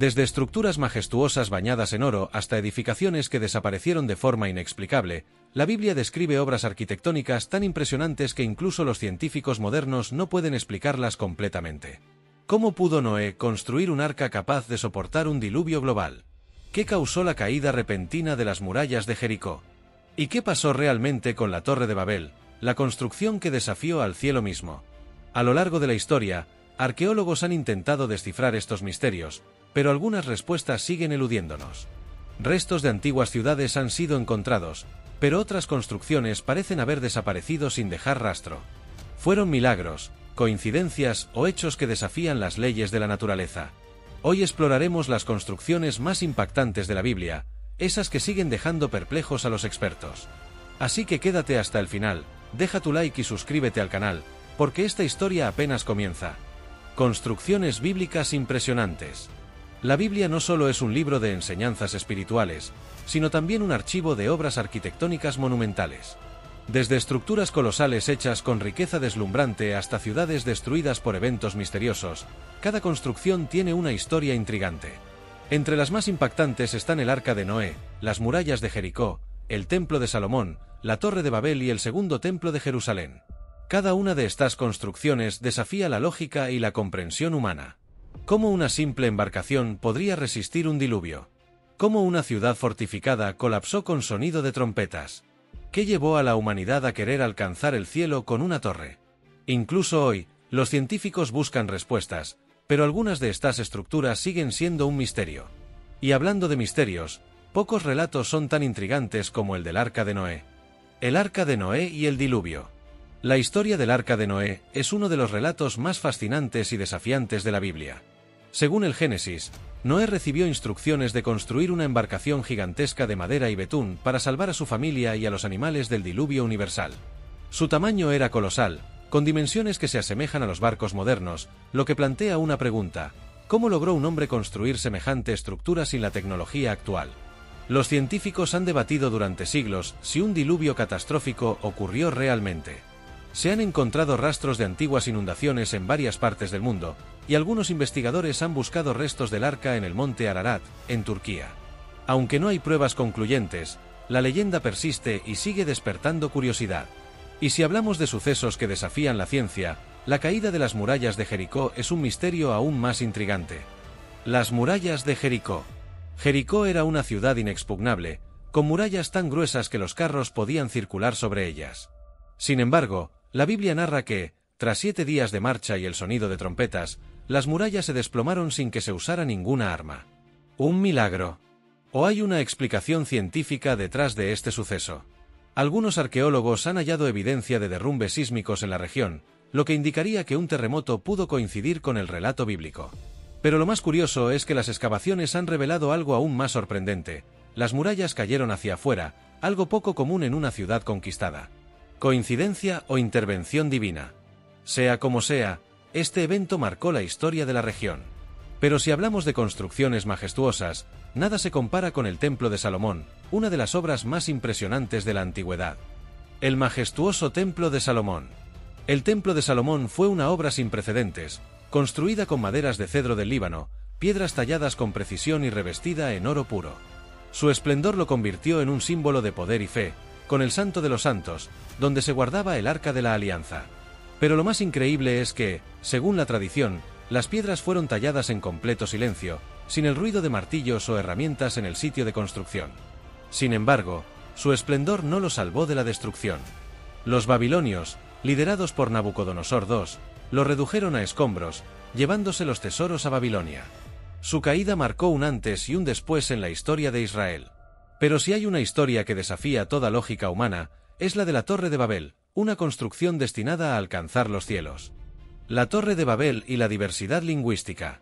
Desde estructuras majestuosas bañadas en oro hasta edificaciones que desaparecieron de forma inexplicable, la Biblia describe obras arquitectónicas tan impresionantes que incluso los científicos modernos no pueden explicarlas completamente. ¿Cómo pudo Noé construir un arca capaz de soportar un diluvio global? ¿Qué causó la caída repentina de las murallas de Jericó? ¿Y qué pasó realmente con la Torre de Babel, la construcción que desafió al cielo mismo? A lo largo de la historia, arqueólogos han intentado descifrar estos misterios, pero algunas respuestas siguen eludiéndonos. Restos de antiguas ciudades han sido encontrados, pero otras construcciones parecen haber desaparecido sin dejar rastro. ¿Fueron milagros, coincidencias o hechos que desafían las leyes de la naturaleza? Hoy exploraremos las construcciones más impactantes de la Biblia, esas que siguen dejando perplejos a los expertos. Así que quédate hasta el final, deja tu like y suscríbete al canal, porque esta historia apenas comienza. Construcciones bíblicas impresionantes. La Biblia no solo es un libro de enseñanzas espirituales, sino también un archivo de obras arquitectónicas monumentales. Desde estructuras colosales hechas con riqueza deslumbrante hasta ciudades destruidas por eventos misteriosos, cada construcción tiene una historia intrigante. Entre las más impactantes están el Arca de Noé, las murallas de Jericó, el Templo de Salomón, la Torre de Babel y el Segundo Templo de Jerusalén. Cada una de estas construcciones desafía la lógica y la comprensión humana. ¿Cómo una simple embarcación podría resistir un diluvio? ¿Cómo una ciudad fortificada colapsó con sonido de trompetas? ¿Qué llevó a la humanidad a querer alcanzar el cielo con una torre? Incluso hoy, los científicos buscan respuestas, pero algunas de estas estructuras siguen siendo un misterio. Y hablando de misterios, pocos relatos son tan intrigantes como el del Arca de Noé. El Arca de Noé y el diluvio. La historia del Arca de Noé es uno de los relatos más fascinantes y desafiantes de la Biblia. Según el Génesis, Noé recibió instrucciones de construir una embarcación gigantesca de madera y betún para salvar a su familia y a los animales del diluvio universal. Su tamaño era colosal, con dimensiones que se asemejan a los barcos modernos, lo que plantea una pregunta: ¿cómo logró un hombre construir semejante estructura sin la tecnología actual? Los científicos han debatido durante siglos si un diluvio catastrófico ocurrió realmente. Se han encontrado rastros de antiguas inundaciones en varias partes del mundo, y algunos investigadores han buscado restos del arca en el monte Ararat, en Turquía. Aunque no hay pruebas concluyentes, la leyenda persiste y sigue despertando curiosidad. Y si hablamos de sucesos que desafían la ciencia, la caída de las murallas de Jericó es un misterio aún más intrigante. Las murallas de Jericó. Jericó era una ciudad inexpugnable, con murallas tan gruesas que los carros podían circular sobre ellas. Sin embargo, la Biblia narra que, tras 7 días de marcha y el sonido de trompetas, las murallas se desplomaron sin que se usara ninguna arma. ¿Un milagro? ¿O hay una explicación científica detrás de este suceso? Algunos arqueólogos han hallado evidencia de derrumbes sísmicos en la región, lo que indicaría que un terremoto pudo coincidir con el relato bíblico. Pero lo más curioso es que las excavaciones han revelado algo aún más sorprendente: las murallas cayeron hacia afuera, algo poco común en una ciudad conquistada. ¿Coincidencia o intervención divina? Sea como sea, este evento marcó la historia de la región. Pero si hablamos de construcciones majestuosas, nada se compara con el Templo de Salomón, una de las obras más impresionantes de la antigüedad. El majestuoso Templo de Salomón. El Templo de Salomón fue una obra sin precedentes, construida con maderas de cedro del Líbano, piedras talladas con precisión y revestida en oro puro. Su esplendor lo convirtió en un símbolo de poder y fe, con el Santo de los Santos, donde se guardaba el Arca de la Alianza. Pero lo más increíble es que, según la tradición, las piedras fueron talladas en completo silencio, sin el ruido de martillos o herramientas en el sitio de construcción. Sin embargo, su esplendor no lo salvó de la destrucción. Los babilonios, liderados por Nabucodonosor II, lo redujeron a escombros, llevándose los tesoros a Babilonia. Su caída marcó un antes y un después en la historia de Israel. Pero si hay una historia que desafía toda lógica humana, es la de la Torre de Babel, una construcción destinada a alcanzar los cielos. La Torre de Babel y la diversidad lingüística.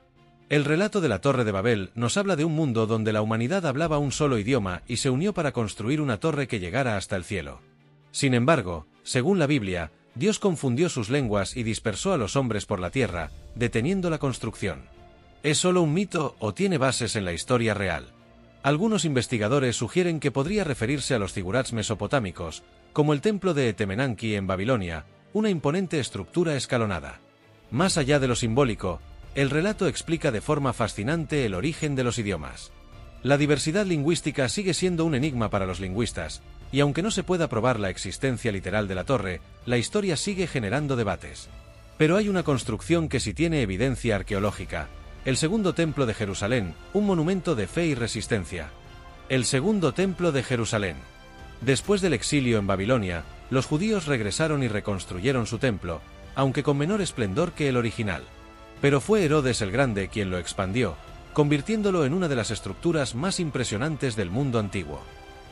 El relato de la Torre de Babel nos habla de un mundo donde la humanidad hablaba un solo idioma y se unió para construir una torre que llegara hasta el cielo. Sin embargo, según la Biblia, Dios confundió sus lenguas y dispersó a los hombres por la tierra, deteniendo la construcción. ¿Es solo un mito o tiene bases en la historia real? Algunos investigadores sugieren que podría referirse a los zigurats mesopotámicos, como el templo de Etemenanki en Babilonia, una imponente estructura escalonada. Más allá de lo simbólico, El relato explica de forma fascinante el origen de los idiomas. La diversidad lingüística sigue siendo un enigma para los lingüistas, y aunque no se pueda probar la existencia literal de la torre, la historia sigue generando debates. Pero hay una construcción que sí tiene evidencia arqueológica: el Segundo Templo de Jerusalén, un monumento de fe y resistencia. El Segundo Templo de Jerusalén. Después del exilio en Babilonia, los judíos regresaron y reconstruyeron su templo, aunque con menor esplendor que el original. Pero fue Herodes el Grande quien lo expandió, convirtiéndolo en una de las estructuras más impresionantes del mundo antiguo.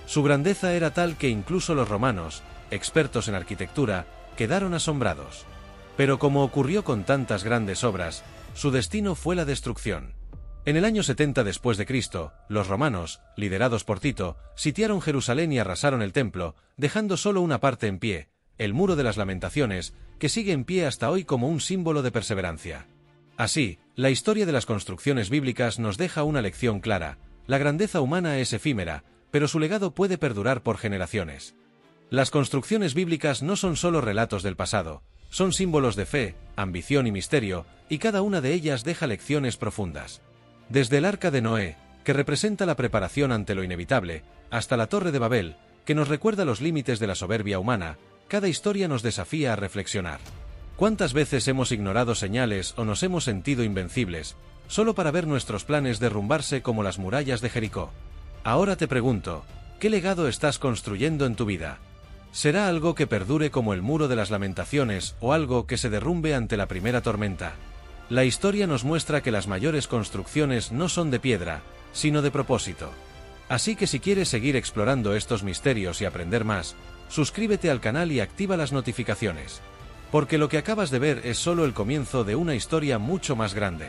Su grandeza era tal que incluso los romanos, expertos en arquitectura, quedaron asombrados. Pero como ocurrió con tantas grandes obras, su destino fue la destrucción. En el año 70 después de Cristo, los romanos, liderados por Tito, sitiaron Jerusalén y arrasaron el templo, dejando solo una parte en pie, el Muro de las Lamentaciones, que sigue en pie hasta hoy como un símbolo de perseverancia. Así, la historia de las construcciones bíblicas nos deja una lección clara: la grandeza humana es efímera, pero su legado puede perdurar por generaciones. Las construcciones bíblicas no son solo relatos del pasado, son símbolos de fe, ambición y misterio, y cada una de ellas deja lecciones profundas. Desde el Arca de Noé, que representa la preparación ante lo inevitable, hasta la Torre de Babel, que nos recuerda los límites de la soberbia humana, cada historia nos desafía a reflexionar. ¿Cuántas veces hemos ignorado señales o nos hemos sentido invencibles, solo para ver nuestros planes derrumbarse como las murallas de Jericó? Ahora te pregunto, ¿qué legado estás construyendo en tu vida? ¿Será algo que perdure como el Muro de las Lamentaciones o algo que se derrumbe ante la primera tormenta? La historia nos muestra que las mayores construcciones no son de piedra, sino de propósito. Así que si quieres seguir explorando estos misterios y aprender más, suscríbete al canal y activa las notificaciones. Porque lo que acabas de ver es solo el comienzo de una historia mucho más grande.